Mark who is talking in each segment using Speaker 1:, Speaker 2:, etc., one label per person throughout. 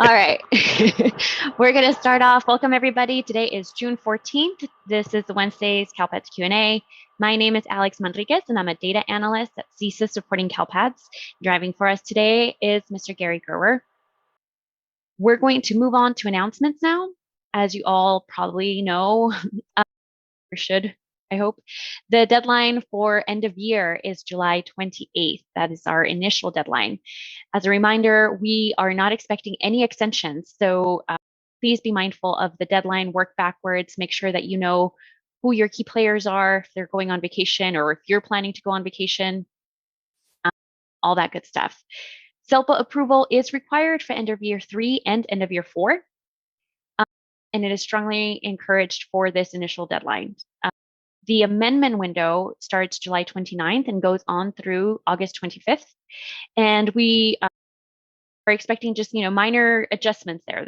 Speaker 1: All right. We're going to start off. Welcome, everybody. Today is June 14th. This is the Wednesday's CalPADS Q&A. My name is Alex Manriquez, and I'm a data analyst at CSIS supporting CalPADS. Driving for us today is Mr. Gary Gerwer. We're going to move on to announcements now. As you all probably know, or should, I hope, the deadline for end of year is July 28th. That is our initial deadline. As a reminder, we are not expecting any extensions. So please be mindful of the deadline, work backwards, make sure that you know who your key players are, if they're going on vacation or if you're planning to go on vacation, all that good stuff. SELPA approval is required for end of year 3 and end of year 4. And it is strongly encouraged for this initial deadline. The amendment window starts July 29th and goes on through August 25th. And we are expecting just, minor adjustments there.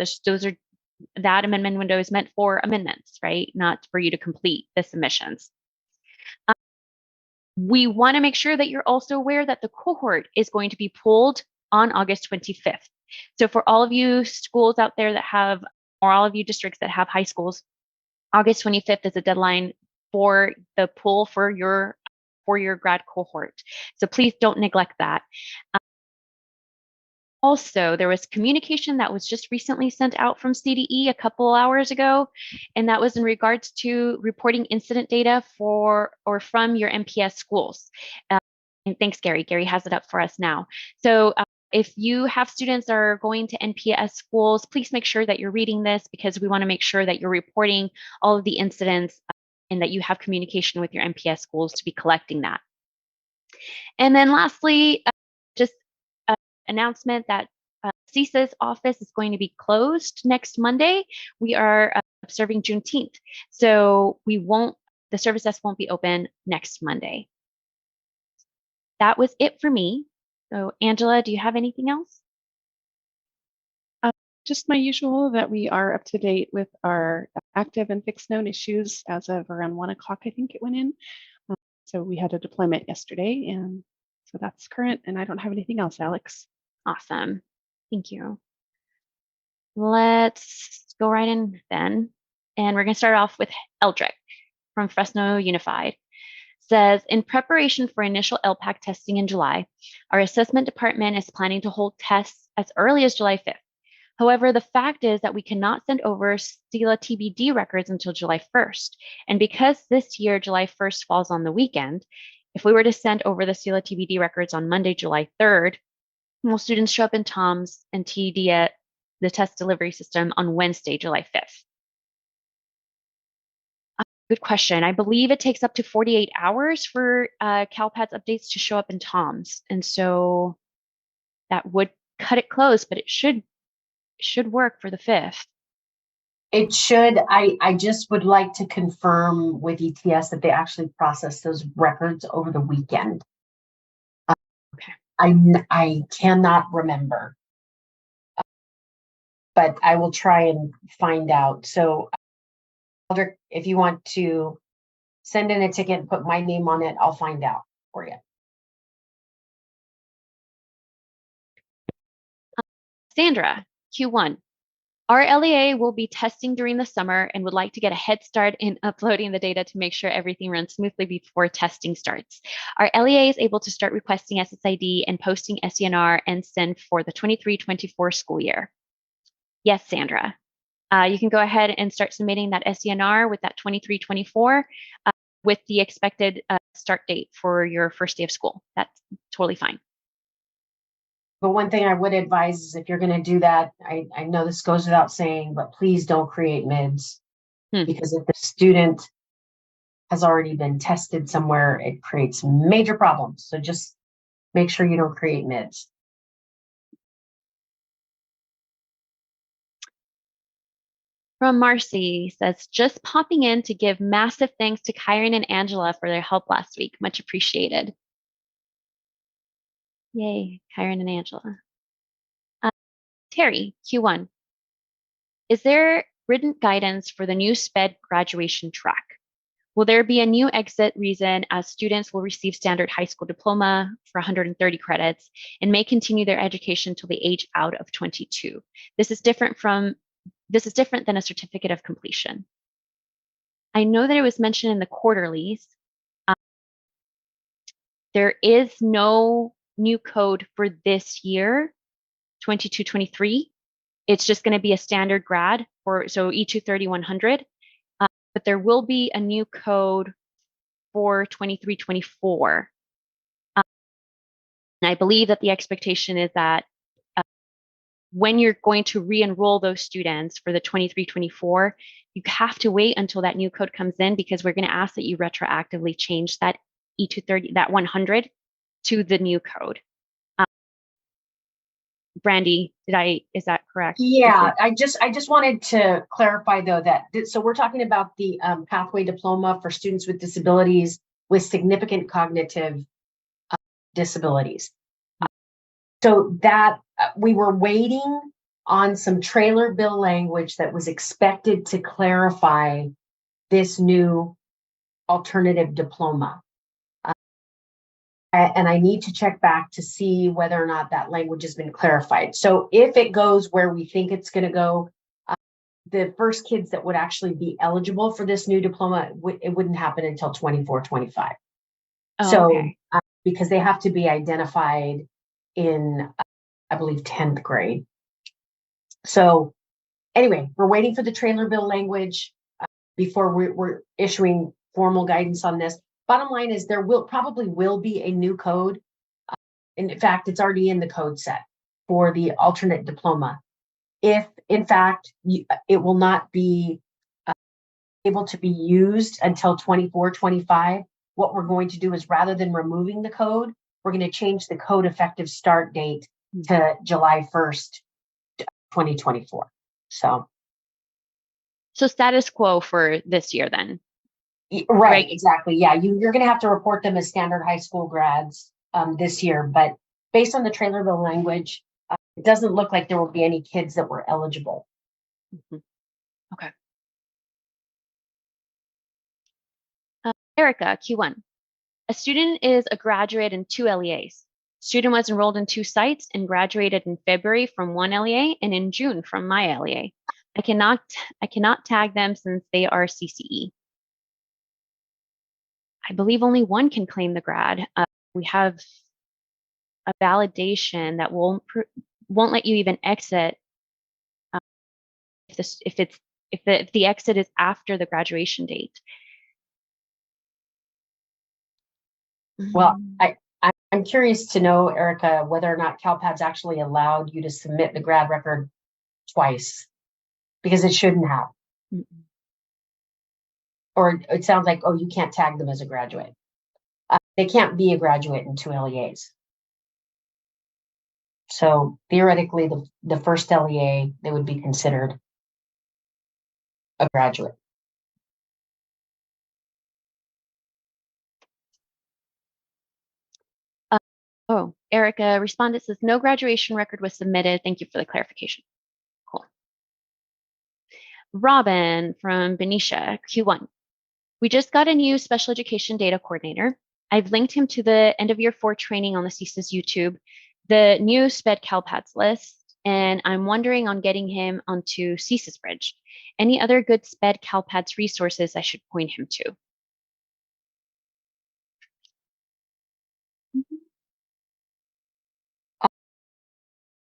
Speaker 1: That amendment window is meant for amendments, right? Not for you to complete the submissions. We want to make sure that you're also aware that the cohort is going to be pulled on August 25th. So for all of you schools out there that have, or all of you districts that have high schools, August 25th is a deadline for the pull for your grad cohort. So please don't neglect that. Also, there was communication that was just recently sent out from CDE a couple hours ago, and that was in regards to reporting incident data for or from your MPS schools. And thanks, Gary. Gary has it up for us now. So if you have students that are going to NPS schools, please make sure that you're reading this because we want to make sure that you're reporting all of the incidents and that you have communication with your MPS schools to be collecting that. And then lastly, just an announcement that CSIS office is going to be closed next Monday. We are observing Juneteenth. So the service desk won't be open next Monday. That was it for me. So Angela, do you have anything else?
Speaker 2: Just my usual that we are up to date with our active and fixed known issues as of around 1 o'clock, I think it went in. So we had a deployment yesterday, and so that's current, and I don't have anything else, Alex.
Speaker 1: Awesome. Thank you. Let's go right in then. And we're going to start off with Eldrick from Fresno Unified. Says, in preparation for initial LPAC testing in July, our assessment department is planning to hold tests as early as July 5th. However, the fact is that we cannot send over SELA TBD records until July 1st. And because this year, July 1st falls on the weekend, if we were to send over the SELA TBD records on Monday, July 3rd, will students show up in TOMS and TD at the test delivery system on Wednesday, July 5th? Good question. I believe it takes up to 48 hours for CalPADS updates to show up in TOMS. And so that would cut it close, but it should work for the 5th.
Speaker 3: It should. I just would like to confirm with ETS that they actually process those records over the weekend.
Speaker 1: Okay.
Speaker 3: I cannot remember, but I will try and find out. So, Aldrich, if you want to send in a ticket and put my name on it, I'll find out for you.
Speaker 1: Sandra, Q1. Our LEA will be testing during the summer and would like to get a head start in uploading the data to make sure everything runs smoothly before testing starts. Our LEA is able to start requesting SSID and posting SENR and send for the 23-24 school year. Yes, Sandra. You can go ahead and start submitting that SENR with that 23-24 with the expected start date for your first day of school. That's totally fine.
Speaker 3: But one thing I would advise is if you're going to do that, I know this goes without saying, but please don't create mids. Because if the student has already been tested somewhere, it creates major problems. So just make sure you don't create mids.
Speaker 1: From Marcy says, just popping in to give massive thanks to Heron and Angela for their help last week. Much appreciated. Yay, Heron and Angela. Terry, Q1. Is there written guidance for the new SPED graduation track? Will there be a new exit reason as students will receive standard high school diploma for 130 credits and may continue their education till they age out of 22? This is different than a certificate of completion. I know that it was mentioned in the quarterlies. There is no new code for this year, 22-23. It's just going to be a standard grad for E230-100. But there will be a new code for 23-24. And I believe that the expectation is that when you're going to re-enroll those students for the 23-24, you have to wait until that new code comes in, because we're going to ask that you retroactively change that E230, that 100 to the new code. Brandy, is that correct?
Speaker 3: Yeah, I just wanted to clarify though that, so we're talking about the pathway diploma for students with disabilities with significant cognitive disabilities. So that we were waiting on some trailer bill language that was expected to clarify this new alternative diploma. And I need to check back to see whether or not that language has been clarified. So if it goes where we think it's going to go, the first kids that would actually be eligible for this new diploma, it wouldn't happen until 24-25.
Speaker 1: Okay.
Speaker 3: Because they have to be identified in, I believe, 10th grade. So anyway, we're waiting for the trailer bill language before we're issuing formal guidance on this. Bottom line is there probably will be a new code. And in fact, it's already in the code set for the alternate diploma. If in fact, it will not be able to be used until 24-25, what we're going to do is, rather than removing the code, we're going to change the code effective start date to July 1st, 2024. So
Speaker 1: status quo for this year then.
Speaker 3: Right, exactly. Yeah, you're going to have to report them as standard high school grads this year, but based on the trailer bill language, it doesn't look like there will be any kids that were eligible.
Speaker 1: Okay. Erica, Q1. A student is a graduate in 2 LEAs. Student was enrolled in 2 sites and graduated in February from 1 LEA and in June from my LEA. I cannot tag them since they are CCE. I believe only one can claim the grad. We have a validation that won't let you even exit if the exit is after the graduation date.
Speaker 3: Well, I'm curious to know, Erica, whether or not CalPADS actually allowed you to submit the grad record twice, because it shouldn't have. Or it sounds like, oh, you can't tag them as a graduate. They can't be a graduate in 2 LEAs. So theoretically, the first LEA, they would be considered a graduate.
Speaker 1: Erica, respondent says no graduation record was submitted. Thank you for the clarification. Cool. Robin from Benicia, Q1. We just got a new special education data coordinator. I've linked him to the end of year 4 training on the CCIS YouTube, the new SPED CALPADS list, and I'm wondering on getting him onto CCIS Bridge. Any other good SPED CALPADS resources I should point him to?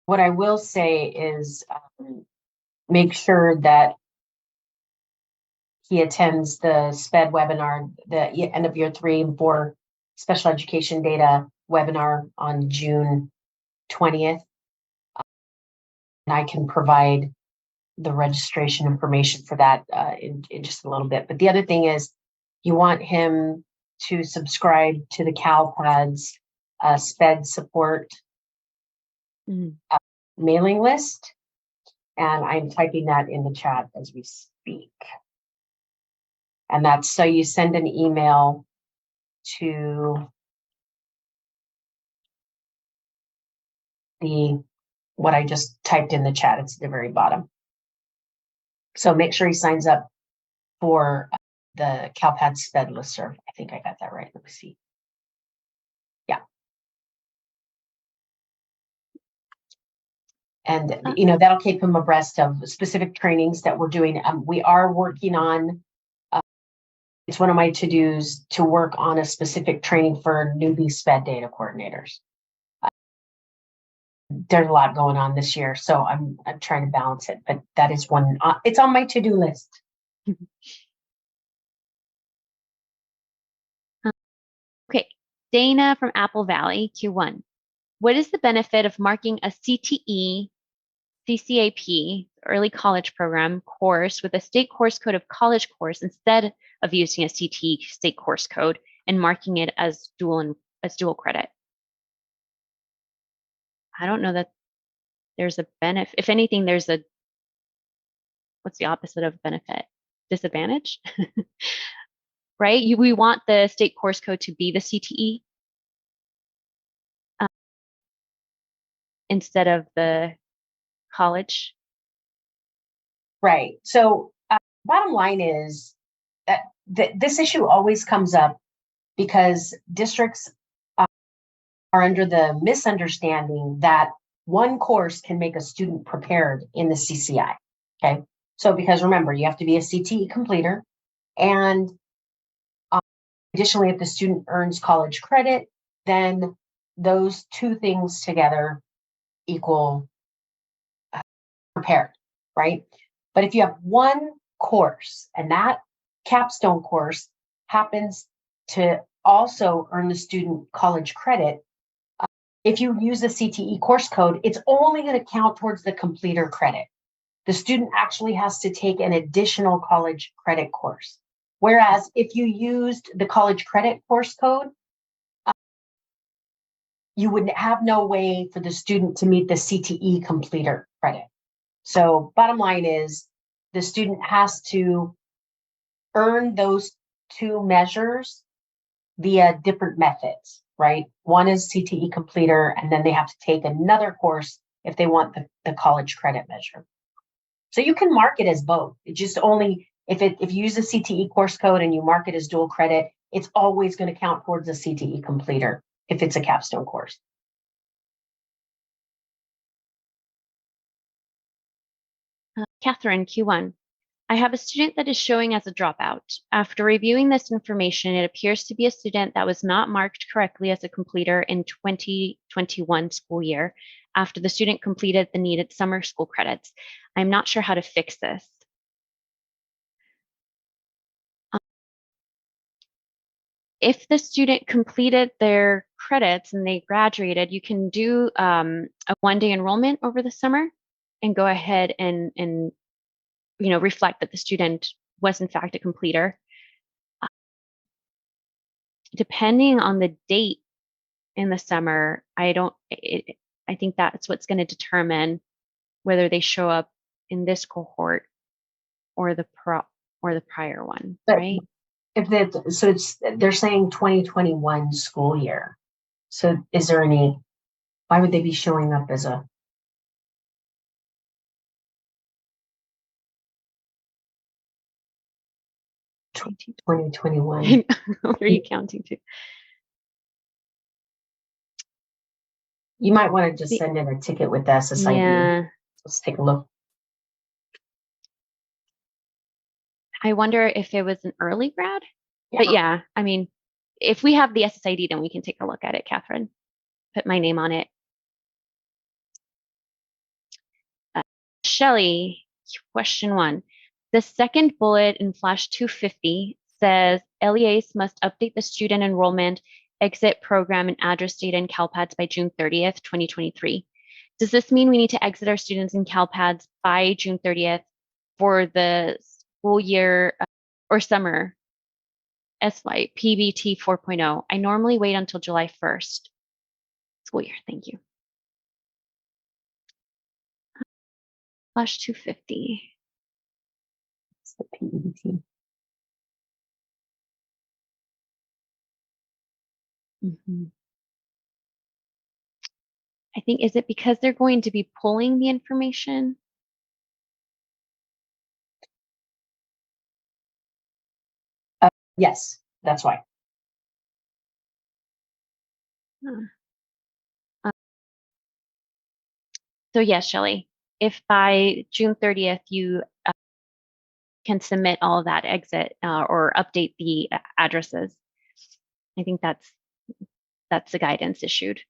Speaker 3: What I will say is make sure that he attends the SPED webinar, the end of year 3 and 4 special education data webinar on June 20th. And I can provide the registration information for that in just a little bit. But the other thing is, you want him to subscribe to the CalPADS SPED support mailing list. And I'm typing that in the chat as we speak. And that's so you send an email to what I just typed in the chat. It's at the very bottom. So make sure he signs up for the CalPADS SPED listserv. I think I got that right. Let me see. Yeah. And, that'll keep them abreast of specific trainings that we're doing. We are working on, it's one of my to-dos to work on a specific training for newbie SPED data coordinators. There's a lot going on this year, so I'm trying to balance it, but that is one, it's on my to-do list.
Speaker 1: Okay, Dana from Apple Valley, Q1. What is the benefit of marking a CTE, CCAP, early college program course with a state course code of college course instead of using a CTE state course code and marking it as dual credit? I don't know that there's a benefit. If anything, there's what's the opposite of benefit? Disadvantage? Right? We want the state course code to be the CTE instead of the college.
Speaker 3: Right. So bottom line is that this issue always comes up because districts are under the misunderstanding that one course can make a student prepared in the CCI. Okay. So because remember, you have to be a CTE completer, and additionally, if the student earns college credit, then those two things together equal prepared, right? But if you have one course and that capstone course happens to also earn the student college credit, if you use the CTE course code, it's only going to count towards the completer credit. The student actually has to take an additional college credit course. Whereas if you used the college credit course code, you would have no way for the student to meet the CTE completer credit. So bottom line is the student has to earn those two measures via different methods, right? One is CTE completer, and then they have to take another course if they want the college credit measure. So you can mark it as both. It just only, if you use the CTE course code and you mark it as dual credit, it's always going to count towards the CTE completer if it's a capstone course.
Speaker 1: Catherine, Q1. I have a student that is showing as a dropout. After reviewing this information, it appears to be a student that was not marked correctly as a completer in 2021 school year after the student completed the needed summer school credits. I'm not sure how to fix this. If the student completed their credits and they graduated, you can do a one-day enrollment over the summer and go ahead and reflect that the student was in fact a completer. Depending on the date in the summer, I think that's what's going to determine whether they show up in this cohort or the prior one, right?
Speaker 3: They're saying 2021 school year. So is there why would they be showing up as a 2021?
Speaker 1: What are you counting to?
Speaker 3: You might want to just send in a ticket with the SSID.
Speaker 1: Yeah.
Speaker 3: Let's take a look.
Speaker 1: I wonder if it was an early grad.
Speaker 3: Yeah.
Speaker 1: But yeah, I mean, if we have the SSID, then we can take a look at it, Catherine. Put my name on it. Shelley, question 1. The second bullet in Flash 250 says LEAs must update the student enrollment, exit program, and address data in CalPADS by June 30th, 2023. Does this mean we need to exit our students in CalPADS by June 30th for the school year or summer SY PBT 4.0? I normally wait until July 1st school year. Thank you. Flash 250.
Speaker 3: It's the PBT.
Speaker 1: I think, is it because they're going to be pulling the information?
Speaker 3: Yes, that's why.
Speaker 1: So yes, Shelley, if by June 30th you can submit all of that exit or update the addresses, I think that's the guidance issued.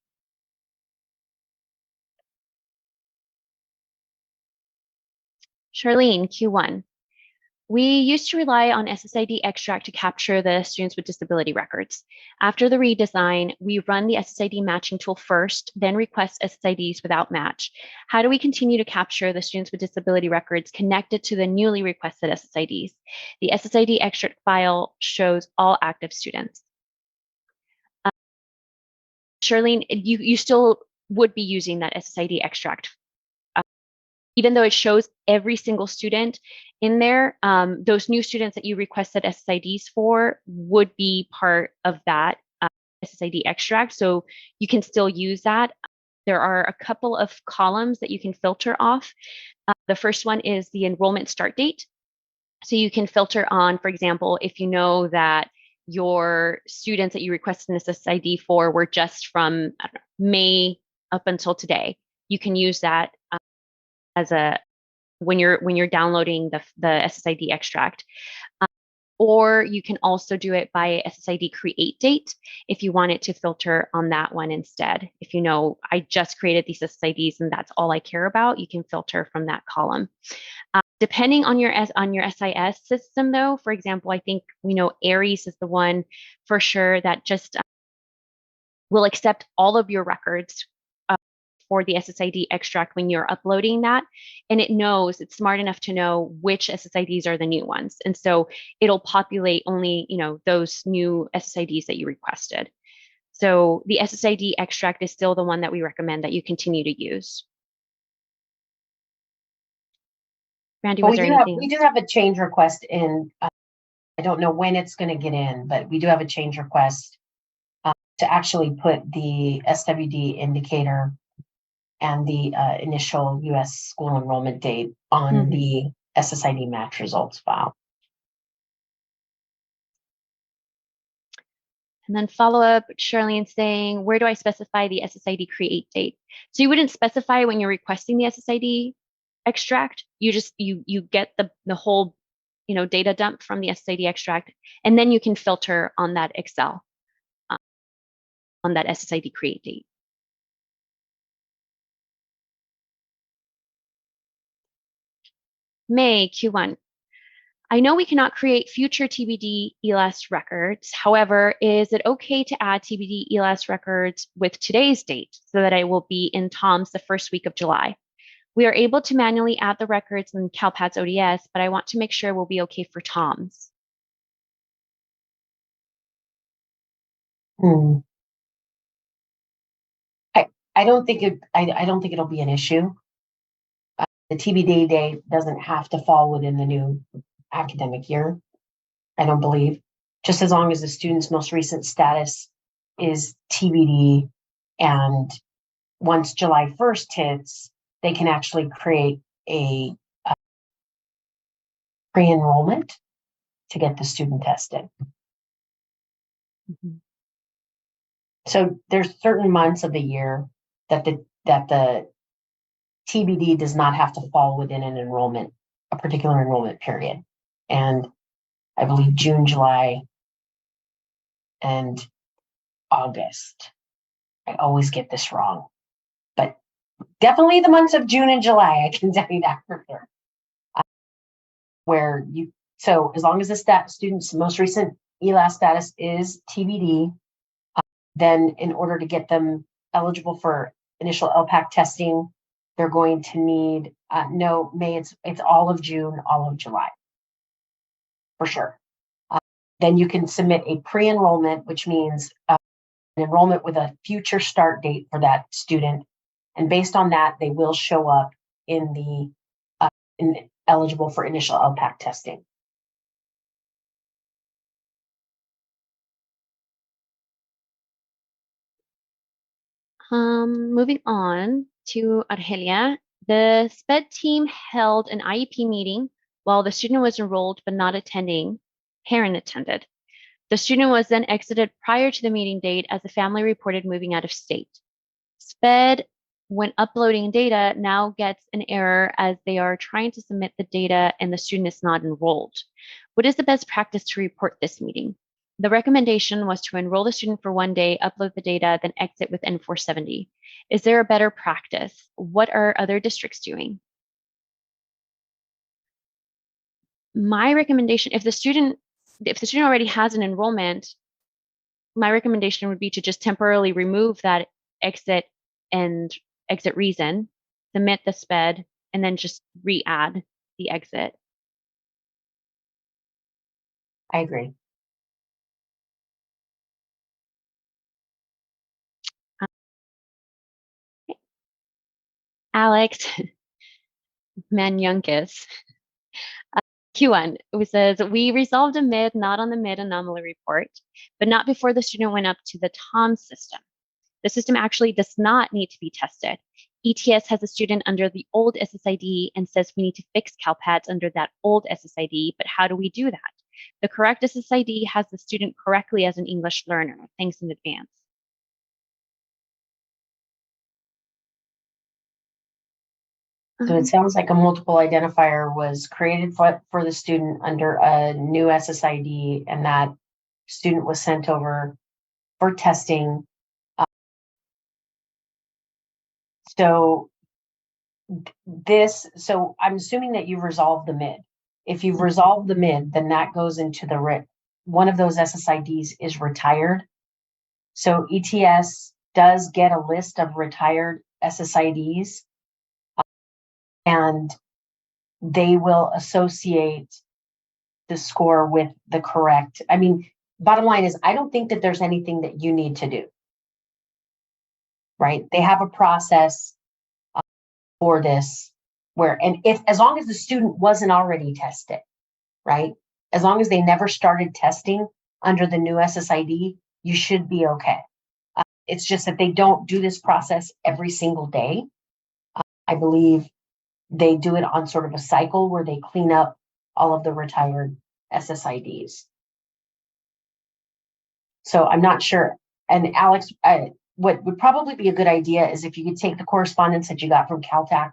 Speaker 1: Charlene, Q1. We used to rely on SSID extract to capture the students with disability records. After the redesign, we run the SSID matching tool first, then request SSIDs without match. How do we continue to capture the students with disability records connected to the newly requested SSIDs? The SSID extract file shows all active students. Charlene, you still would be using that SSID extract. Even though it shows every single student in there, those new students that you requested SSIDs for would be part of that SSID extract. So you can still use that. There are a couple of columns that you can filter off. The first one is the enrollment start date. So you can filter on, for example, if you know that your students that you requested an SSID for were just from May up until today, you can use that as a when you're downloading the SSID extract. Or you can also do it by SSID create date if you want it to filter on that one instead. If you know, I just created these SSIDs and that's all I care about, you can filter from that column. Depending on your SIS system though, for example, I think we know Aries is the one for sure that just will accept all of your records for the SSID extract when you're uploading that. And it knows, it's smart enough to know which SSIDs are the new ones. And so it'll populate only, those new SSIDs that you requested. So the SSID extract is still the one that we recommend that you continue to use. Randy, was there anything?
Speaker 3: We do have a change request in, I don't know when it's going to get in, but we do have a change request to actually put the SWD indicator and the initial U.S. school enrollment date on the SSID match results file.
Speaker 1: And then follow up, Charlene saying, where do I specify the SSID create date? So you wouldn't specify when you're requesting the SSID extract. You just, you get the whole, data dump from the SSID extract, and then you can filter on that Excel, on that SSID create date. May Q1. I know we cannot create future TBD ELAS records. However, is it okay to add TBD ELAS records with today's date so that I will be in TOMS the first week of July? We are able to manually add the records in CALPADS ODS, but I want to make sure we'll be okay for TOMS.
Speaker 3: I don't think it'll be an issue. The TBD date doesn't have to fall within the new academic year, I don't believe. Just as long as the student's most recent status is TBD, and once July 1st hits, they can actually create a pre-enrollment to get the student tested. So there's certain months of the year that the TBD does not have to fall within a particular enrollment period. And I believe June, July, and August. I always get this wrong, but definitely the months of June and July, I can tell you that for sure. So as long as the student's most recent ELAS status is TBD, then in order to get them eligible for initial LPAC testing, they're going to need, it's all of June, all of July, for sure. Then you can submit a pre-enrollment, which means an enrollment with a future start date for that student. And based on that, they will show up in eligible for initial LPAC testing.
Speaker 1: Moving on to Argelia, the SPED team held an IEP meeting while the student was enrolled but not attending. Heron attended. The student was then exited prior to the meeting date as the family reported moving out of state. SPED, when uploading data, now gets an error as they are trying to submit the data and the student is not enrolled. What is the best practice to report this meeting? The recommendation was to enroll the student for 1 day, upload the data, then exit with N470. Is there a better practice? What are other districts doing? My recommendation, if the student already has an enrollment, my recommendation would be to just temporarily remove that exit and exit reason, submit the SPED, and then just re-add the exit.
Speaker 3: I agree.
Speaker 1: Alex Manyunkis, Q1, who says, we resolved a mid not on the mid anomaly report, but not before the student went up to the TOM system. The system actually does not need to be tested. ETS has a student under the old SSID and says we need to fix CALPADS under that old SSID, but how do we do that? The correct SSID has the student correctly as an English learner. Thanks in advance.
Speaker 3: So it sounds like a multiple identifier was created for the student under a new SSID, and that student was sent over for testing. So I'm assuming that you've resolved the mid. If you've resolved the mid, then that goes into the one of those SSIDs is retired. So ETS does get a list of retired SSIDs, and they will associate the score with the correct. I mean, bottom line is, I don't think that there's anything that you need to do, right? They have a process for this and as long as the student wasn't already tested, right? As long as they never started testing under the new SSID, you should be okay. It's just that they don't do this process every single day. I believe they do it on sort of a cycle where they clean up all of the retired SSIDs. So I'm not sure. And Alex, what would probably be a good idea is if you could take the correspondence that you got from Caltech,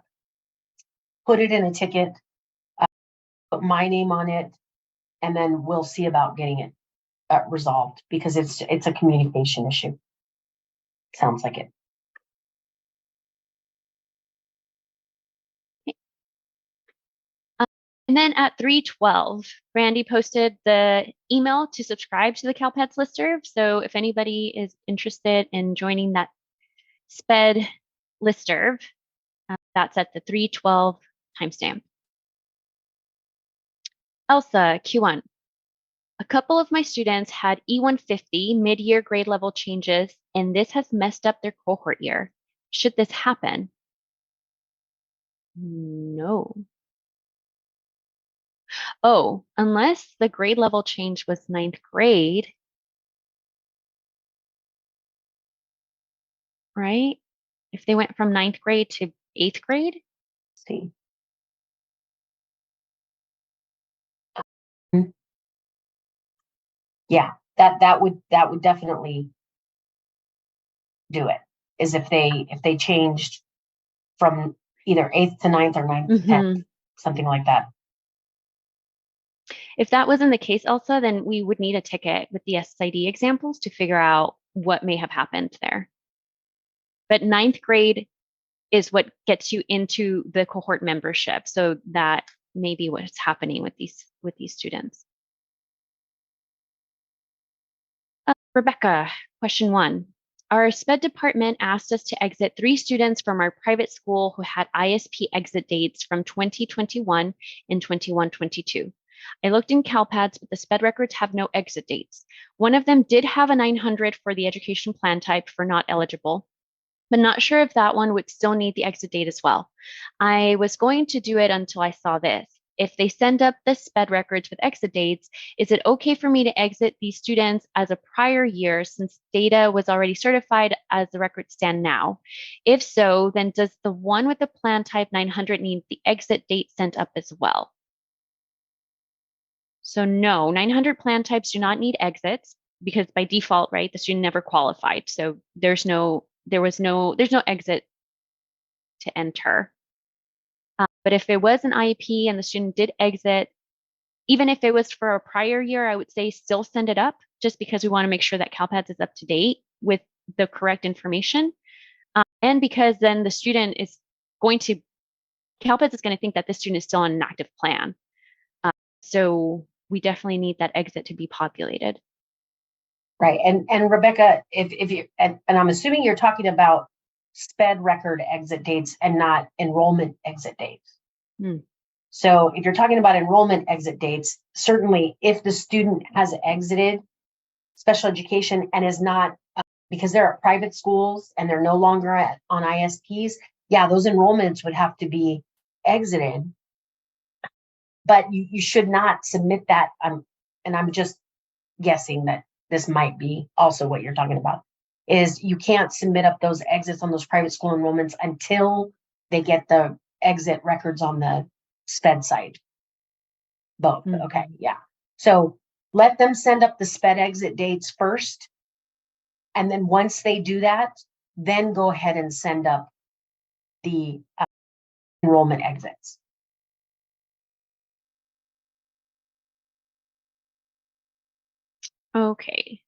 Speaker 3: put it in a ticket, put my name on it, and then we'll see about getting it resolved, because it's a communication issue. Sounds like it.
Speaker 1: And then at 3:12, Brandy posted the email to subscribe to the CalPADS listserv. So if anybody is interested in joining that SPED listserv, that's at the 3:12 timestamp. Elsa, Q1. A couple of my students had E150 mid-year grade level changes, and this has messed up their cohort year. Should this happen? No. Oh, unless the grade level change was 9th grade, right? If they went from 9th grade to 8th grade?
Speaker 3: Let's see. Yeah, that would definitely do it. Is if they changed from either 8th to 9th or 9th to 10th, something like that.
Speaker 1: If that wasn't the case, Elsa, then we would need a ticket with the SSID examples to figure out what may have happened there. But 9th grade is what gets you into the cohort membership. So that may be what's happening with these students. Rebecca, question 1. Our SPED department asked us to exit 3 students from our private school who had ISP exit dates from 2021 and 21-22. I looked in CalPADS, but the SPED records have no exit dates. One of them did have a 900 for the education plan type for not eligible, but not sure if that one would still need the exit date as well. I was going to do it until I saw this. If they send up the SPED records with exit dates, is it okay for me to exit these students as a prior year since data was already certified as the records stand now? If so, then does the one with the plan type 900 need the exit date sent up as well? So no, 900 plan types do not need exits because by default, right, the student never qualified. So there's no exit to enter. But if it was an IEP and the student did exit, even if it was for a prior year, I would say still send it up just because we want to make sure that CALPADS is up to date with the correct information. And because then the student is CALPADS is going to think that this student is still on an active plan. So we definitely need that exit to be populated.
Speaker 3: Right. And Rebecca, if you, and I'm assuming you're talking about SPED record exit dates and not enrollment exit dates. So if you're talking about enrollment exit dates, certainly if the student has exited special education and is not, because they're at private schools and they're no longer on ISPs, yeah, those enrollments would have to be exited. But you should not submit that. And I'm just guessing that this might be also what you're talking about, is you can't submit up those exits on those private school enrollments until they get the exit records on the SPED site. Both. Okay. Yeah. So let them send up the SPED exit dates first. And then once they do that, then go ahead and send up the enrollment exits.
Speaker 1: Okay.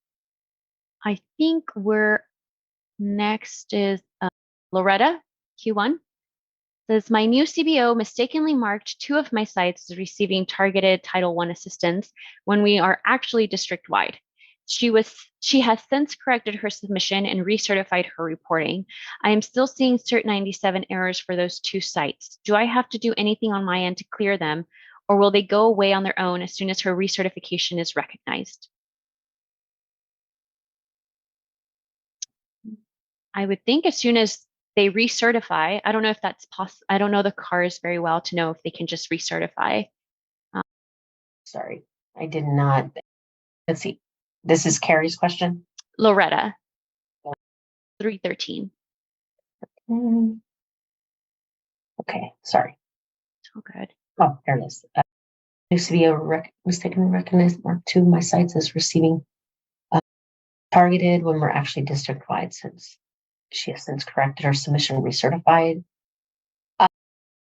Speaker 1: I think we're next is Loretta, Q1. Says, my new CBO mistakenly marked 2 of my sites as receiving targeted Title I assistance when we are actually district-wide. She has since corrected her submission and recertified her reporting. I am still seeing Cert 97 errors for those 2 sites. Do I have to do anything on my end to clear them, or will they go away on their own as soon as her recertification is recognized? I would think as soon as they recertify, I don't know if that's possible. I don't know the CARs very well to know if they can just recertify.
Speaker 3: Sorry, I did not. Let's see. This is Carrie's question.
Speaker 1: Loretta, 313.
Speaker 3: Okay, sorry.
Speaker 1: Oh, good.
Speaker 3: Oh, there it is. New CBO mistakenly recognized mark 2 of my sites as receiving targeted when we're actually district-wide, since she has since corrected her submission recertified.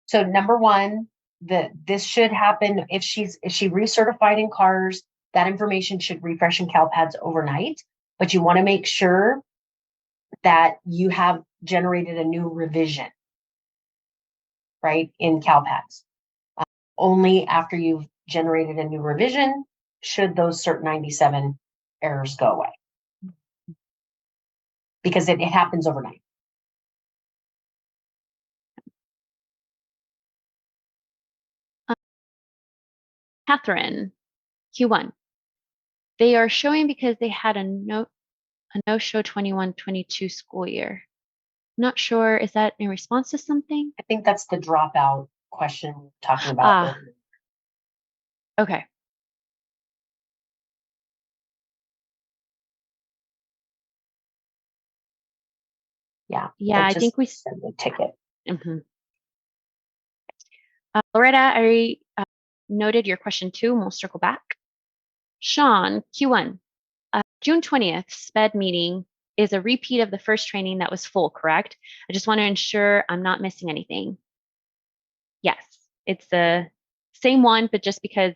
Speaker 3: So number one, this should happen if she recertified in CARs, that information should refresh in CALPADS overnight, but you want to make sure that you have generated a new revision, right, in CALPADS. Only after you've generated a new revision should those Cert 97 errors go away, because it happens overnight.
Speaker 1: Catherine, Q1. They are showing because they had a no-show 21-22 school year. Not sure, is that in response to something?
Speaker 3: I think that's the dropout question we're talking about.
Speaker 1: Okay. Yeah, I think we
Speaker 3: send the ticket.
Speaker 1: Loretta, I noted your question too, and we'll circle back. Sean, Q1. June 20th, SPED meeting is a repeat of the first training that was full, correct? I just want to ensure I'm not missing anything. Yes, it's the same one, but just because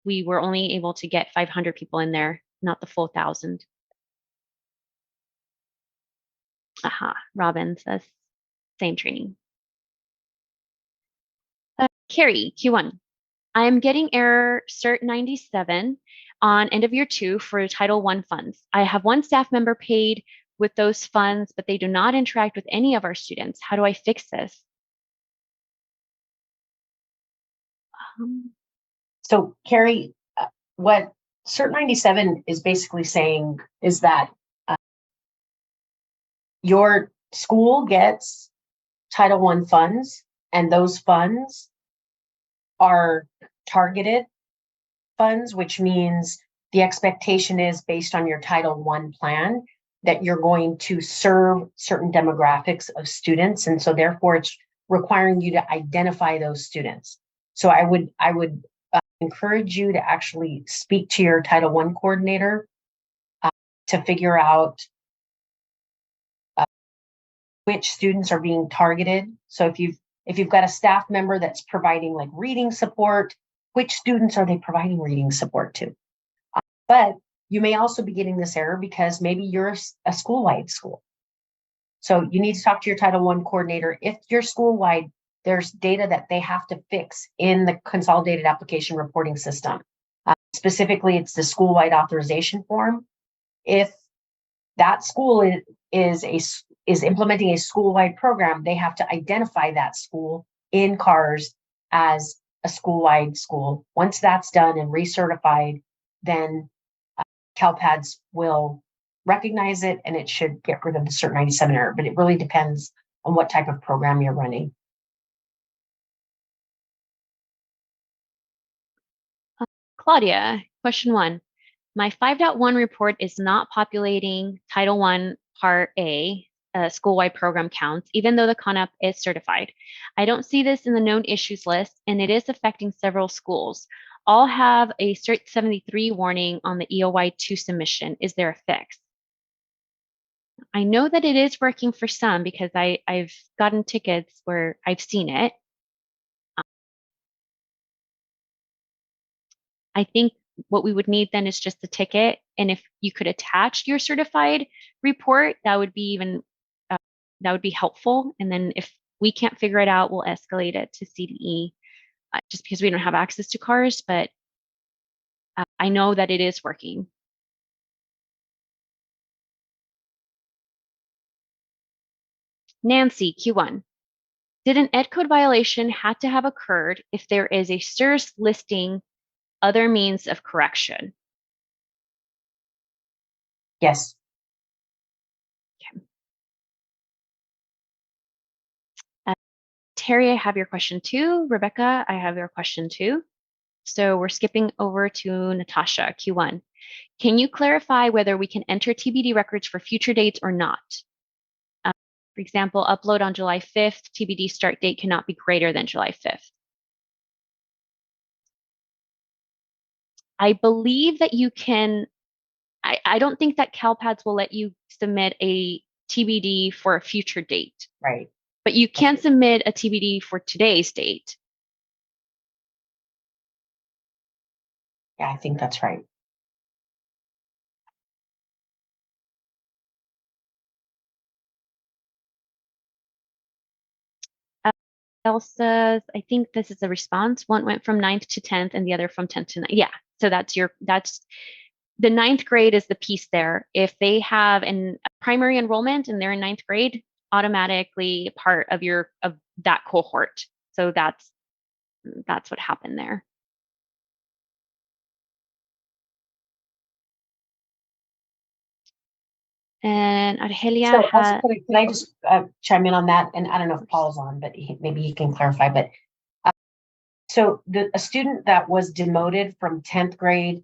Speaker 1: we were only able to get 500 people in there, not the full 1,000. Aha, Robin says same training. Carrie, Q1. I am getting error Cert 97 on end of year 2 for Title I funds. I have one staff member paid with those funds, but they do not interact with any of our students. How do I fix this?
Speaker 3: So Carrie, what Cert 97 is basically saying is that your school gets Title I funds, and those funds are targeted funds, which means the expectation is based on your Title I plan that you're going to serve certain demographics of students. And so therefore it's requiring you to identify those students. So I would encourage you to actually speak to your Title I coordinator to figure out which students are being targeted. So if you've got a staff member that's providing like reading support, which students are they providing reading support to? But you may also be getting this error because maybe you're a school-wide school. So you need to talk to your Title I coordinator. If you're school-wide, there's data that they have to fix in the consolidated application reporting system. Specifically, it's the school-wide authorization form. If that school is implementing a school-wide program, they have to identify that school in CARS as a school-wide school. Once that's done and recertified, then CALPADS will recognize it and it should get rid of the Cert 97 error, but it really depends on what type of program you're running.
Speaker 1: Claudia, question 1. My 5.1 report is not populating Title I Part A, school-wide program counts, even though the CONUP is certified. I don't see this in the known issues list, and it is affecting several schools. All have a Cert 73 warning on the EOY 2 submission. Is there a fix? I know that it is working for some because I've gotten tickets where I've seen it. I think what we would need then is just the ticket. And if you could attach your certified report, that would be that would be helpful. And then if we can't figure it out, we'll escalate it to CDE just because we don't have access to CARS, but I know that it is working. Nancy, Q1. Did an ed code violation have to have occurred if there is a SIRS listing other means of correction?
Speaker 3: Yes.
Speaker 1: Okay. Terry, I have your question too. Rebecca, I have your question too. So we're skipping over to Natasha, Q1. Can you clarify whether we can enter TBD records for future dates or not? For example, upload on July 5th, TBD start date cannot be greater than July 5th. I believe that you can, I don't think that CALPADS will let you submit a TBD for a future date.
Speaker 3: Right.
Speaker 1: But you can submit a TBD for today's date.
Speaker 3: Yeah, I think that's right.
Speaker 1: Elsa's, I think this is a response. One went from 9th to 10th and the other from 10th to 9th. Yeah, so that's the 9th grade is the piece there. If they have a primary enrollment and they're in 9th grade, automatically part of that cohort. So that's what happened there. And Argelia
Speaker 3: So also, can I just chime in on that? And I don't know if Paul's on, but maybe he can clarify. But so a student that was demoted from 10th grade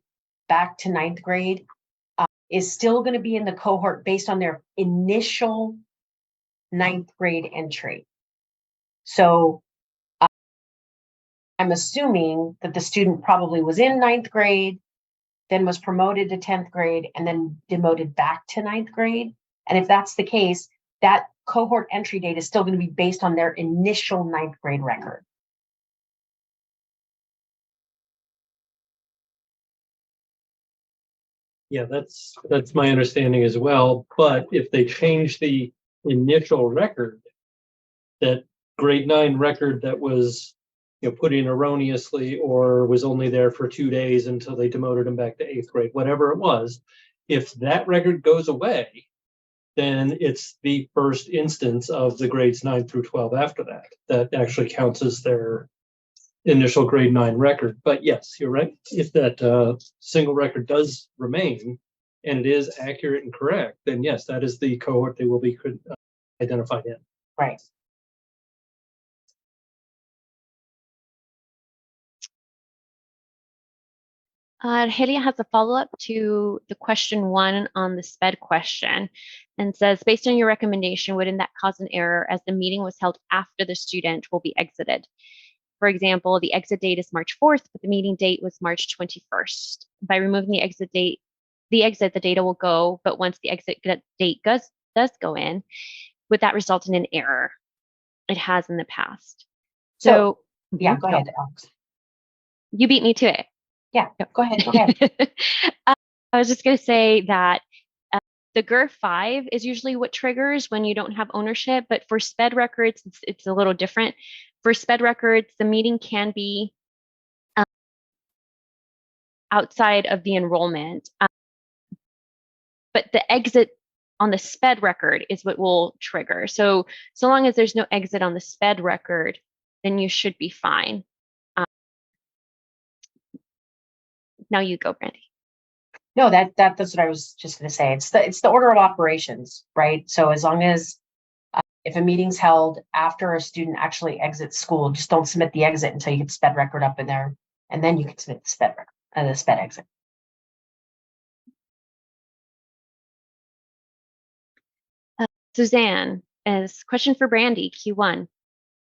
Speaker 3: back to 9th grade is still going to be in the cohort based on their initial 9th grade entry. So I'm assuming that the student probably was in 9th grade, then was promoted to 10th grade, and then demoted back to 9th grade. And if that's the case, that cohort entry date is still going to be based on their initial 9th grade record.
Speaker 4: Yeah, that's my understanding as well. But if they change the initial record, that grade 9 record that was put in erroneously or was only there for 2 days until they demoted him back to 8th grade, whatever it was, if that record goes away, then it's the first instance of the grades 9 through 12 after that actually counts as their initial grade 9 record. But yes, you're right. If that single record does remain and it is accurate and correct, then yes, that is the cohort they will be identified in.
Speaker 3: Right.
Speaker 1: Helia has a follow-up to the question 1 on the SPED question and says, based on your recommendation, wouldn't that cause an error as the meeting was held after the student will be exited? For example, the exit date is March 4th, but the meeting date was March 21st. By removing the exit date, the data will go, but once the exit date does go in, would that result in an error? It has in the past. So
Speaker 3: yeah, go ahead, Alex.
Speaker 1: You beat me to it.
Speaker 3: Yeah, go ahead.
Speaker 1: I was just going to say that the GER 5 is usually what triggers when you don't have ownership, but for SPED records, it's a little different. For SPED records, the meeting can be outside of the enrollment, but the exit on the SPED record is what will trigger. So long as there's no exit on the SPED record, then you should be fine. Now you go, Brandy.
Speaker 3: No, that's what I was just going to say. It's the order of operations, right? So as long as if a meeting's held after a student actually exits school, just don't submit the exit until you get the SPED record up in there, and then you can submit the SPED record and the SPED exit.
Speaker 1: Suzanne, as question for Brandy, Q1.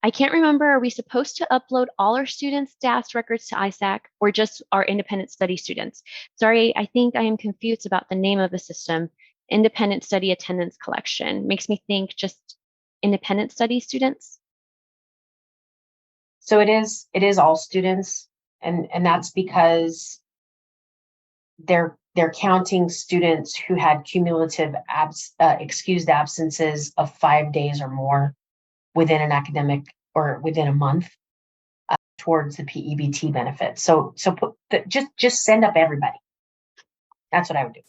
Speaker 1: I can't remember, are we supposed to upload all our students' DAS records to ISAC or just our independent study students? Sorry, I think I am confused about the name of the system. Independent study attendance collection. Makes me think just independent study students.
Speaker 3: So it is all students, and that's because they're counting students who had cumulative excused absences of 5 days or more within an academic or within a month towards the PEBT benefit. So just send up everybody. That's what I would do.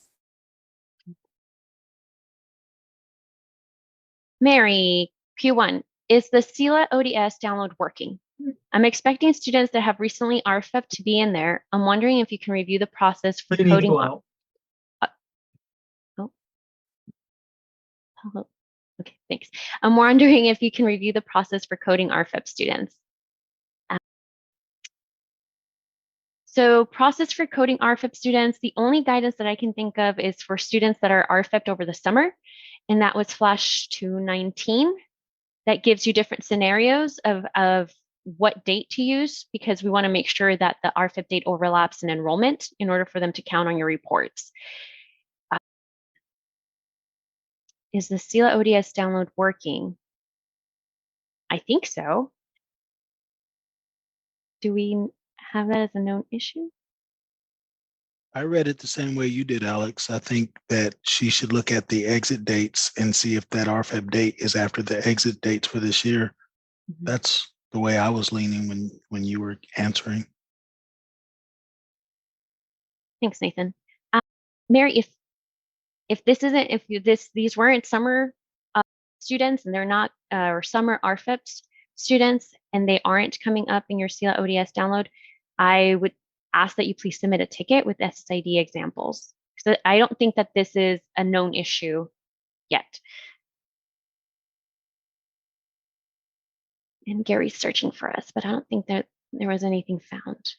Speaker 1: Mary, Q1, is the SELA ODS download working? I'm expecting students that have recently RFEP to be in there. I'm wondering if you can review the process for coding. Okay, thanks. I'm wondering if you can review the process for coding RFEP students. So process for coding RFEP students, the only guidance that I can think of is for students that are RFEP'd over the summer, and that was Flash 219. That gives you different scenarios of what date to use, because we want to make sure that the RFEP date overlaps in enrollment in order for them to count on your reports. Is the SELA ODS download working? I think so. Do we have that as a known issue?
Speaker 5: I read it the same way you did, Alex. I think that she should look at the exit dates and see if that RFEP date is after the exit dates for this year. Mm-hmm. That's the way I was leaning when you were answering.
Speaker 1: Thanks, Nathan. Mary, these weren't summer students and they're not or summer RFEP students and they aren't coming up in your SELA ODS download, I would ask that you please submit a ticket with SSID examples. So I don't think that this is a known issue yet. And Gary's searching for us, but I don't think that there was anything found.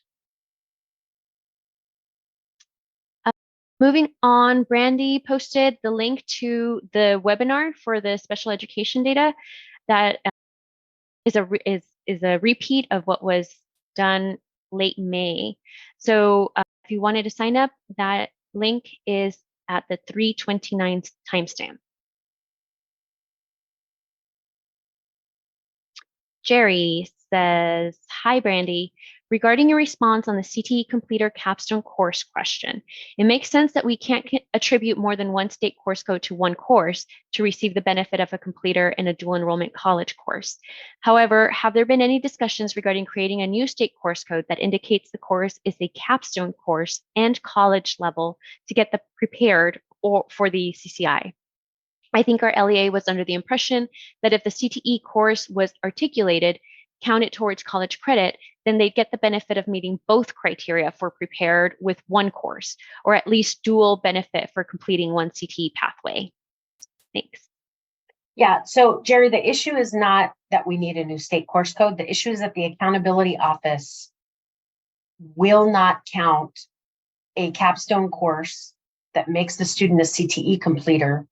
Speaker 1: Moving on, Brandy posted the link to the webinar for the special education data that is a repeat of what was done late May. So if you wanted to sign up, that link is at the 329 timestamp. Jerry says, hi, Brandy. Regarding your response on the CTE Completer Capstone course question, it makes sense that we can't attribute more than one state course code to one course to receive the benefit of a completer in a dual enrollment college course. However, have there been any discussions regarding creating a new state course code that indicates the course is a capstone course and college level to get the prepared for the CCI? I think our LEA was under the impression that if the CTE course was articulated, counted towards college credit, then they'd get the benefit of meeting both criteria for prepared with one course, or at least dual benefit for completing one CTE pathway. Thanks.
Speaker 3: Yeah, so Jerry, the issue is not that we need a new state course code. The issue is that the accountability office will not count a capstone course that makes the student a CTE completer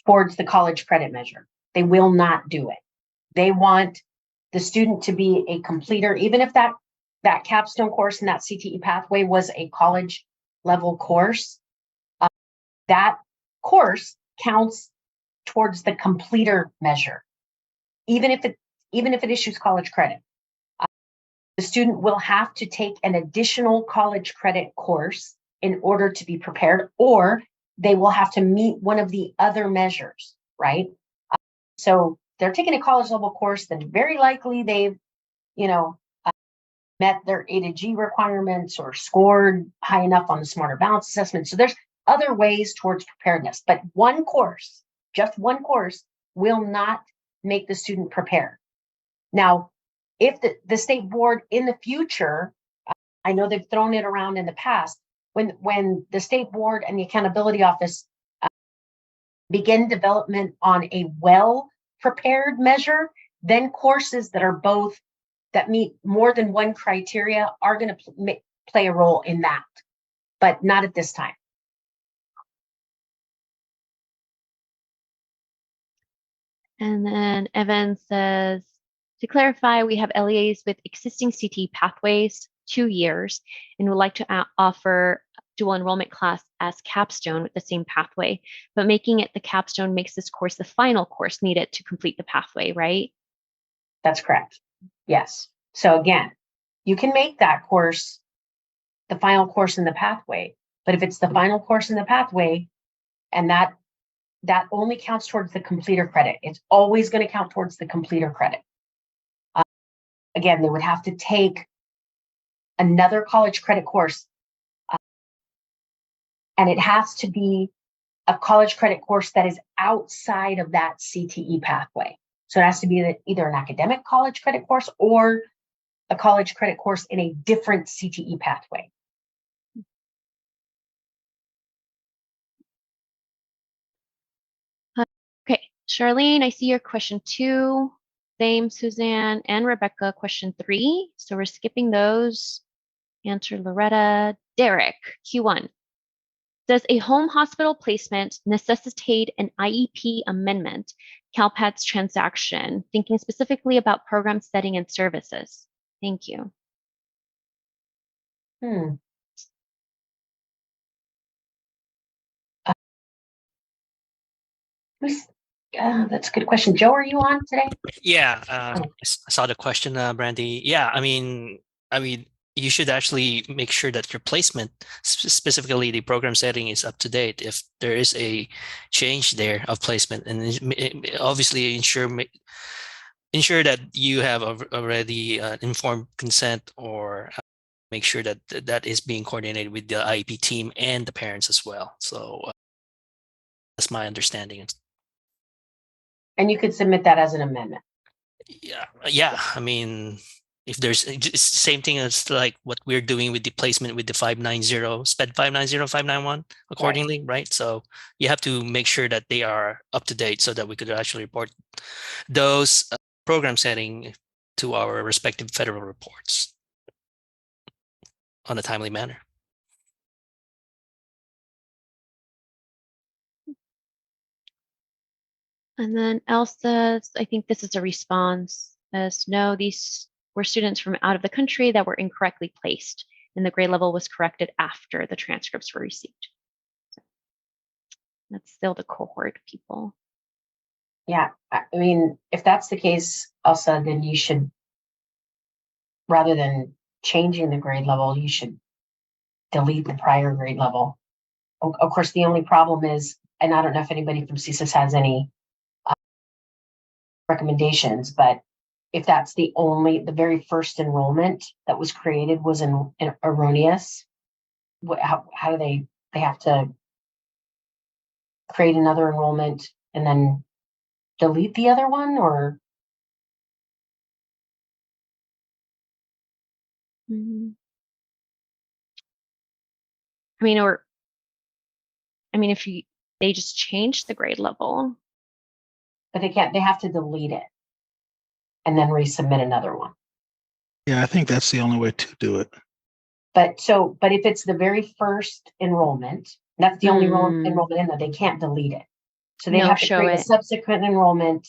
Speaker 3: towards the college credit measure. They will not do it. They want the student to be a completer, even if that capstone course and that CTE pathway was a college level course, that course counts towards the completer measure, even if it issues college credit. The student will have to take an additional college credit course in order to be prepared, or they will have to meet one of the other measures, right? So they're taking a college level course, then very likely they've, met their A to G requirements or scored high enough on the Smarter Balance assessment. So there's other ways towards preparedness, but one course, just one course, will not make the student prepared. Now, if the state board in the future, I know they've thrown it around in the past, when the state board and the accountability office begin development on a well-prepared measure, then courses that meet more than one criteria are going to play a role in that, but not at this time.
Speaker 1: And then Evan says, to clarify, we have LEAs with existing CTE pathways, 2 years, and would like to offer dual enrollment class as Capstone with the same pathway, but making it the Capstone makes this course the final course needed to complete the pathway, right?
Speaker 3: That's correct. Yes. So again, you can make that course the final course in the pathway, but if it's the final course in the pathway and that only counts towards the completer credit, it's always going to count towards the completer credit. Again, they would have to take another college credit course, and it has to be a college credit course that is outside of that CTE pathway. So it has to be either an academic college credit course or a college credit course in a different CTE pathway.
Speaker 1: Okay, Charlene, I see your question 2. Same, Suzanne and Rebecca, question 3. So we're skipping those. Answer Loretta. Derek, Q1. Does a home hospital placement necessitate an IEP amendment CALPADS transaction? Thinking specifically about program setting and services. Thank you.
Speaker 3: That's a good question. Joe, are you on today?
Speaker 6: Yeah, I saw the question, Brandy. Yeah, I mean, you should actually make sure that your placement, specifically the program setting, is up to date. If there is a change there of placement, and obviously ensure that you have already informed consent, or make sure that that is being coordinated with the IEP team and the parents as well. So that's my understanding.
Speaker 3: And you could submit that as an amendment.
Speaker 6: Yeah. I mean, if there's, it's the same thing as like what we're doing with the placement with the 590 SPED 590-591 accordingly, right? So you have to make sure that they are up to date so that we could actually report those program setting to our respective federal reports on a timely manner.
Speaker 1: And then Elsa, I think this is a response, as no, these were students from out of the country that were incorrectly placed, and the grade level was corrected after the transcripts were received. So that's still the cohort people.
Speaker 3: Yeah, I mean, if that's the case, Elsa, then you should, rather than changing the grade level, you should delete the prior grade level. Of course, the only problem is, and I don't know if anybody from CSIS has any recommendations, but if that's the very first enrollment that was created was erroneous, how do they have to create another enrollment and then delete the other one, or?
Speaker 1: I mean, if they just changed the grade level.
Speaker 3: But they have to delete it and then resubmit another one.
Speaker 5: Yeah, I think that's the only way to do it.
Speaker 3: But if it's the very first enrollment, that's the only enrollment in there, they can't delete it. So they have to create a subsequent enrollment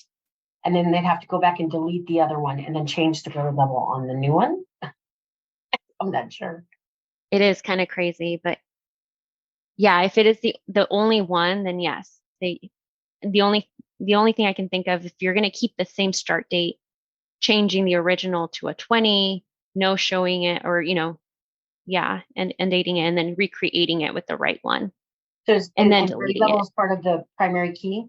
Speaker 3: and then they'd have to go back and delete the other one and then change the grade level on the new one. I'm not sure.
Speaker 1: It is kind of crazy, but yeah, if it is the only one, then yes. The only thing I can think of, if you're going to keep the same start date, changing the original to a 20, no showing it, or yeah, and dating it, and then recreating it with the right one.
Speaker 3: So
Speaker 1: and then
Speaker 3: grade
Speaker 1: deleting
Speaker 3: level
Speaker 1: it.
Speaker 3: is part of the primary key,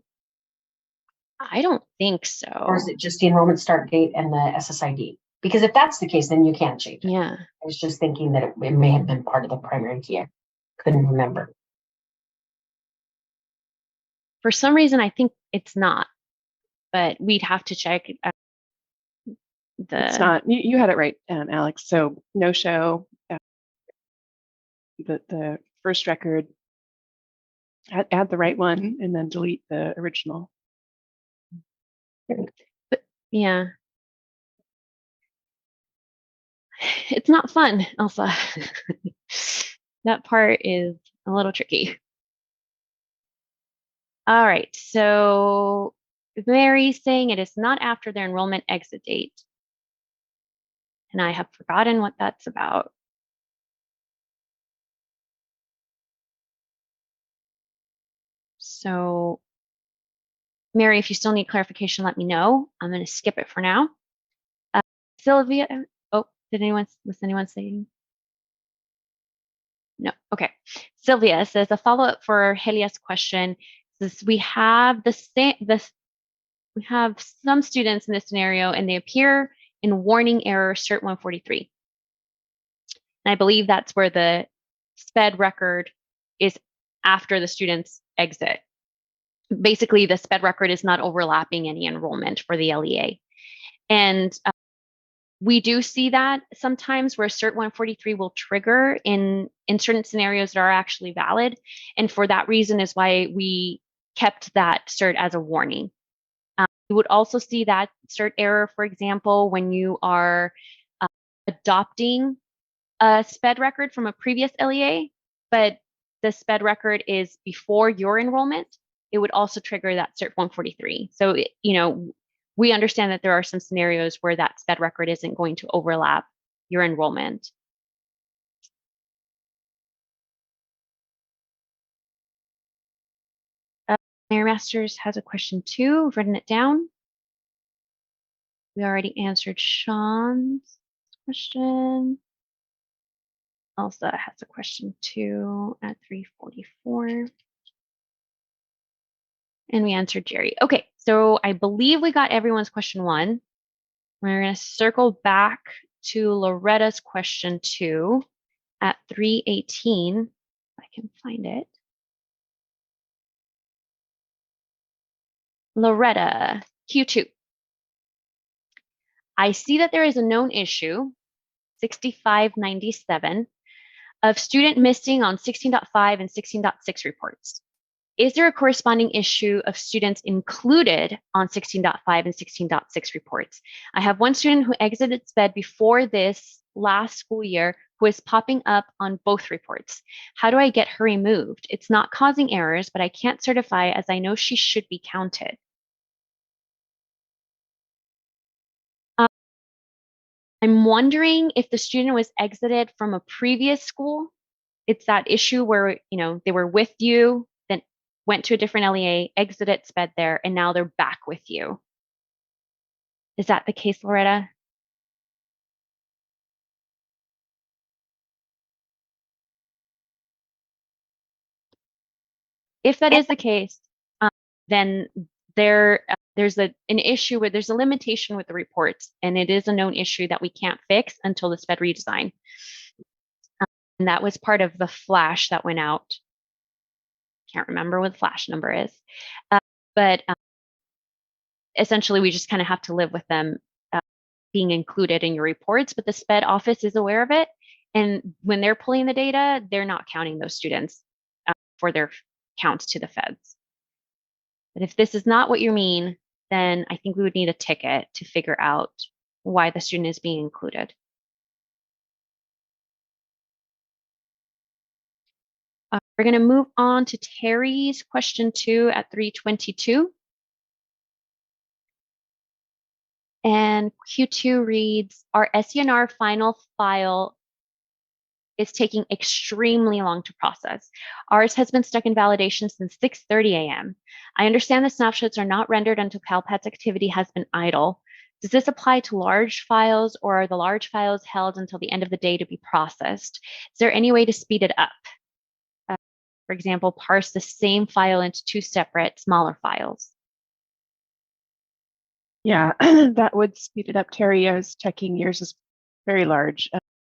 Speaker 1: I don't think so.
Speaker 3: or is it just the enrollment start date and the SSID? Because if that's the case, then you can't change it.
Speaker 1: Yeah.
Speaker 3: I was just thinking that it may have been part of the primary key. I couldn't remember.
Speaker 1: For some reason, I think it's not, but we'd have to check
Speaker 2: It's not. You had it right, Alex. So no show. The first record. Add the right one and then delete the original.
Speaker 1: But yeah. It's not fun, Elsa. That part is a little tricky. All right, so Mary's saying it is not after their enrollment exit date. And I have forgotten what that's about. So Mary, if you still need clarification, let me know. I'm going to skip it for now. Sylvia, oh, was anyone saying? No, okay. Sylvia says a follow-up for Helia's question. Says we have we have some students in this scenario and they appear in warning error cert 143. And I believe that's where the SPED record is after the student's exit. Basically, the SPED record is not overlapping any enrollment for the LEA. And we do see that sometimes where cert 143 will trigger in certain scenarios that are actually valid. And for that reason is why we kept that cert as a warning. You would also see that cert error, for example, when you are adopting a SPED record from a previous LEA, but the SPED record is before your enrollment, it would also trigger that cert 143. So, we understand that there are some scenarios where that SPED record isn't going to overlap your enrollment. Mary Masters has a question too. I've written it down. We already answered Sean's question. Elsa has a question too at 3:44. And we answered Jerry. Okay, so I believe we got everyone's question 1. We're going to circle back to Loretta's question 2 at 3:18. If I can find it. Loretta, Q2. I see that there is a known issue, 6597, of student missing on 16.5 and 16.6 reports. Is there a corresponding issue of students included on 16.5 and 16.6 reports? I have one student who exited SPED before this last school year who is popping up on both reports. How do I get her removed? It's not causing errors, but I can't certify as I know she should be counted. I'm wondering if the student was exited from a previous school. It's that issue where, they were with you, then went to a different LEA, exited SPED there, and now they're back with you. Is that the case, Loretta? If that is the case, then there's an issue where there's a limitation with the reports, and it is a known issue that we can't fix until the SPED redesign. And that was part of the flash that went out. Can't remember what the flash number is, but essentially we just kind of have to live with them being included in your reports, but the SPED office is aware of it. And when they're pulling the data, they're not counting those students for their counts to the feds. But if this is not what you mean, then I think we would need a ticket to figure out why the student is being included. We're going to move on to Terry's question 2 at 3:22. And Q2 reads, our SENR final file is taking extremely long to process. Ours has been stuck in validation since 6:30 a.m. I understand the snapshots are not rendered until CALPADS activity has been idle. Does this apply to large files, or are the large files held until the end of the day to be processed? Is there any way to speed it up? For example, parse the same file into 2 separate, smaller files.
Speaker 2: Yeah, that would speed it up. Terry, I was checking, yours is very large.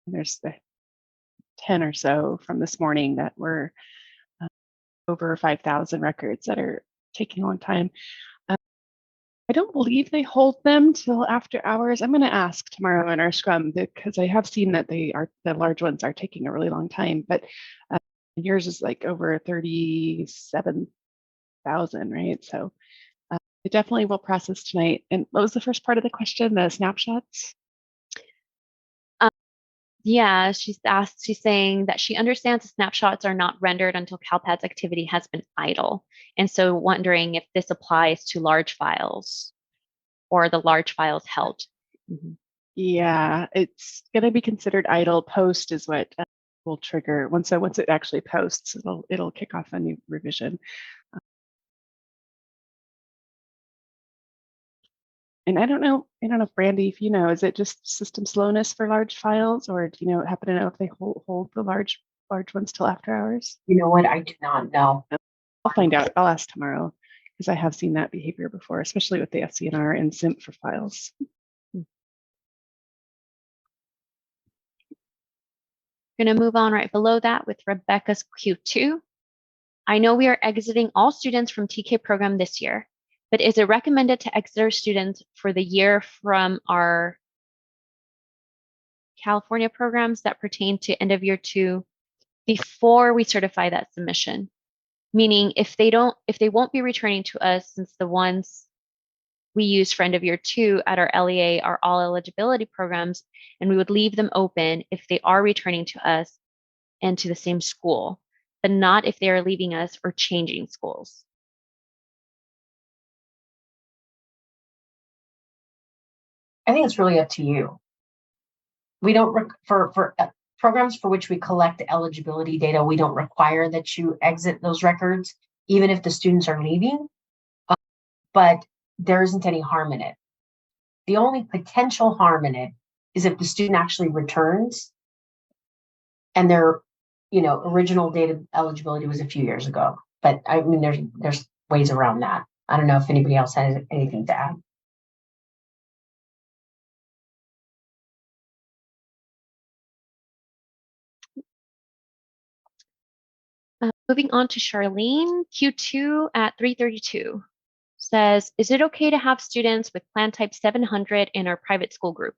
Speaker 2: There's the 10 or so from this morning that were over 5,000 records that are taking a long time. I don't believe they hold them till after hours. I'm going to ask tomorrow in our scrum because I have seen that the large ones are taking a really long time, but yours is like over 37,000, right? So it definitely will process tonight. And what was the first part of the question? The snapshots?
Speaker 1: Yeah, she's saying that she understands the snapshots are not rendered until CALPADS activity has been idle. And so wondering if this applies to large files or the large files held. Mm-hmm.
Speaker 2: Yeah, it's going to be considered idle. Post is what will trigger once it actually posts, it'll kick off a new revision. And I don't know, Brandy, if you know, is it just system slowness for large files, or do you happen to know if they hold the large ones till after hours?
Speaker 3: You know what? I do not know.
Speaker 2: I'll find out. I'll ask tomorrow because I have seen that behavior before, especially with the SCNR and SIMP for files.
Speaker 1: Going to move on right below that with Rebecca's Q2. I know we are exiting all students from TK program this year, but is it recommended to exit students for the year from our California programs that pertain to end of year 2 before we certify that submission? Meaning if they won't be returning to us, since the ones we use for end of year 2 at our LEA are all eligibility programs, and we would leave them open if they are returning to us and to the same school, but not if they are leaving us or changing schools.
Speaker 3: I think it's really up to you. We don't, for programs for which we collect eligibility data, we don't require that you exit those records, even if the students are leaving, but there isn't any harm in it. The only potential harm in it is if the student actually returns and their original data eligibility was a few years ago. But I mean, there's ways around that. I don't know if anybody else has anything to add.
Speaker 1: Moving on to Charlene, Q2 at 3:32 says, is it okay to have students with plan type 700 in our private school group?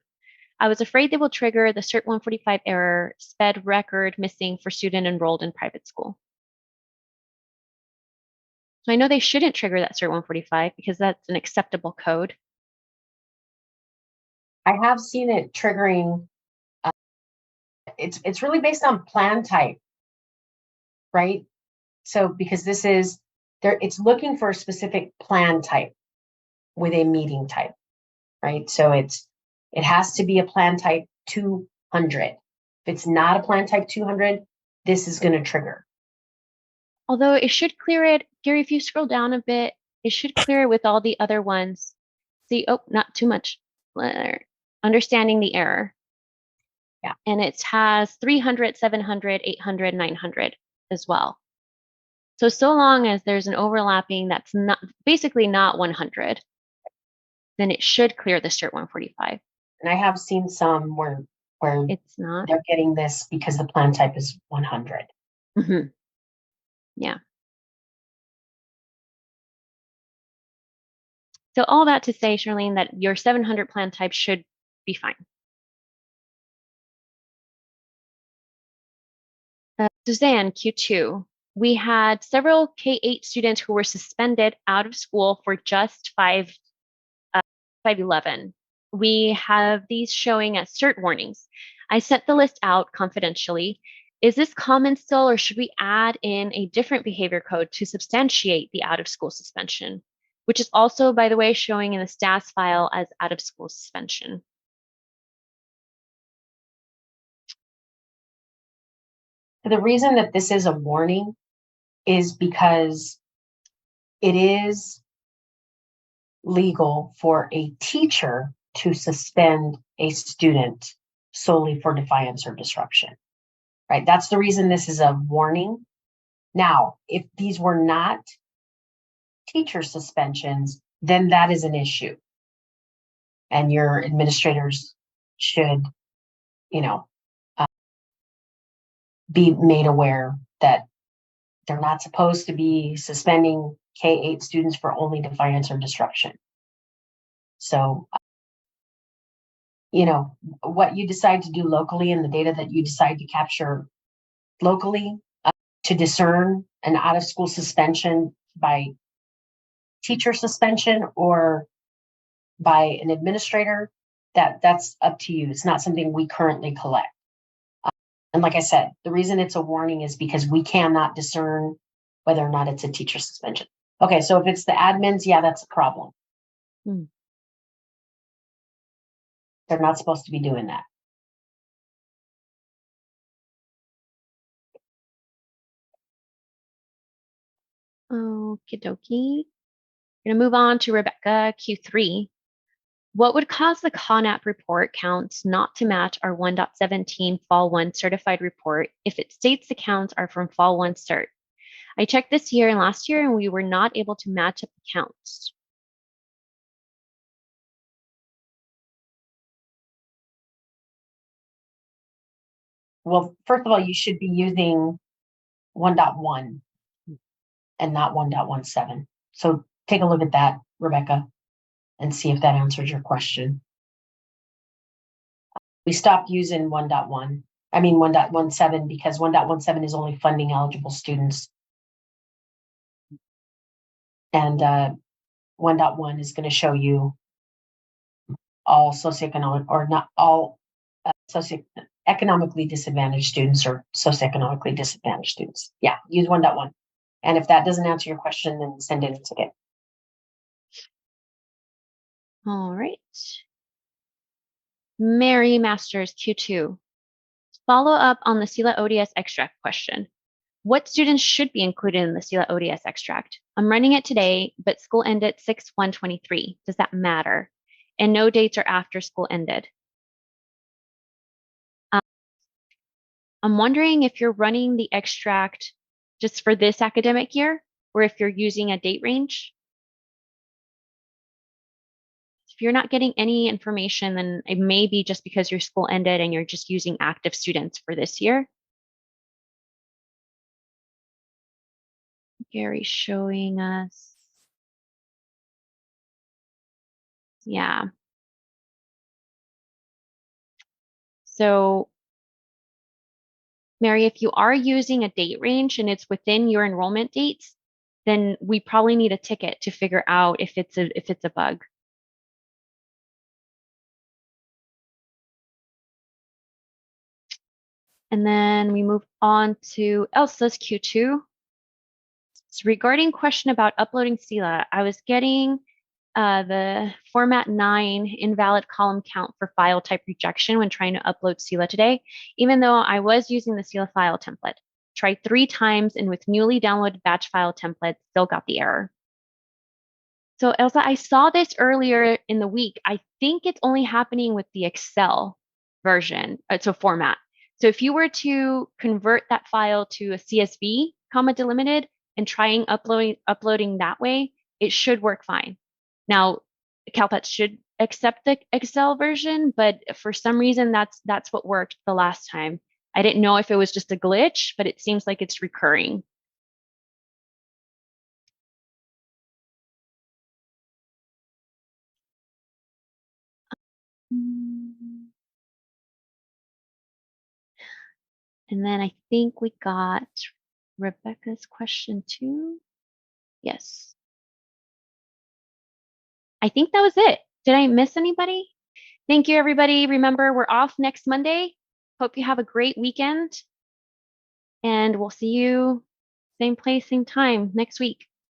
Speaker 1: I was afraid they will trigger the Cert 145 error SPED record missing for student enrolled in private school. So I know they shouldn't trigger that Cert 145 because that's an acceptable code.
Speaker 3: I have seen it triggering. It's really based on plan type, right? So because this is there, it's looking for a specific plan type with a meeting type, right? So it has to be a plan type 200. If it's not a plan type 200, this is going to trigger.
Speaker 1: Although it should clear it, Gary, if you scroll down a bit, it should clear it with all the other ones. See, oh, not too much. Understanding the error.
Speaker 3: Yeah.
Speaker 1: And it has 300, 700, 800, 900 as well. So long as there's an overlapping that's not basically not 100, then it should clear the Cert 145.
Speaker 3: And I have seen some where
Speaker 1: it's not.
Speaker 3: They're getting this because the plan type is 100.
Speaker 1: Mm-hmm. Yeah. So all that to say, Charlene, that your 700 plan type should be fine. Suzanne, Q2. We had several K-8 students who were suspended out of school for just 511. We have these showing as cert warnings. I sent the list out confidentially. Is this common still, or should we add in a different behavior code to substantiate the out of school suspension? which is also, by the way, showing in the stats file as out of school suspension.
Speaker 3: The reason that this is a warning is because it is legal for a teacher to suspend a student solely for defiance or disruption, right? That's the reason this is a warning. Now, if these were not teacher suspensions, then that is an issue. And your administrators should, be made aware that they're not supposed to be suspending K-8 students for only defiance or disruption. So, what you decide to do locally and the data that you decide to capture locally to discern an out-of-school suspension by teacher suspension or by an administrator, that's up to you. It's not something we currently collect. And like I said, the reason it's a warning is because we cannot discern whether or not it's a teacher suspension. Okay, so if it's the admins, yeah, that's a problem. They're not supposed to be doing that.
Speaker 1: Okie dokie. We're going to move on to Rebecca, Q3. What would cause the CONAP report counts not to match our 1.17 Fall 1 certified report if it states the counts are from Fall 1 cert? I checked this year and last year, and we were not able to match up the counts.
Speaker 3: Well, first of all, you should be using 1.1 and not 1.17. So take a look at that, Rebecca, and see if that answers your question. We stopped using 1.17 because 1.17 is only funding eligible students. And 1.1 is going to show you all socioeconomic or not all socioeconomically disadvantaged students or socioeconomically disadvantaged students. Yeah, use 1.1. And if that doesn't answer your question, then send it to get.
Speaker 1: All right. Mary Masters, Q2. Follow up on the SELA ODS extract question. What students should be included in the SELA ODS extract? I'm running it today, but school ended 6/1/23. Does that matter? And no dates are after school ended. I'm wondering if you're running the extract just for this academic year, or if you're using a date range. If you're not getting any information, then it may be just because your school ended and you're just using active students for this year. Gary's showing us. Yeah. So, Mary, if you are using a date range and it's within your enrollment dates, then we probably need a ticket to figure out if it's a bug. And then we move on to Elsa's Q2. So regarding question about uploading SELA, I was getting the format 9 invalid column count for file type rejection when trying to upload SELA today, even though I was using the SELA file template. Tried 3 times and with newly downloaded batch file template, still got the error. So Elsa, I saw this earlier in the week. I think it's only happening with the Excel version, so format. So if you were to convert that file to a CSV, comma delimited, and trying uploading that way, it should work fine. Now, CalPADS should accept the Excel version, but for some reason, that's what worked the last time. I didn't know if it was just a glitch, but it seems like it's recurring. And then I think we got Rebecca's question too. Yes. I think that was it. Did I miss anybody? Thank you, everybody. Remember, we're off next Monday. Hope you have a great weekend. And we'll see you same place, same time next week.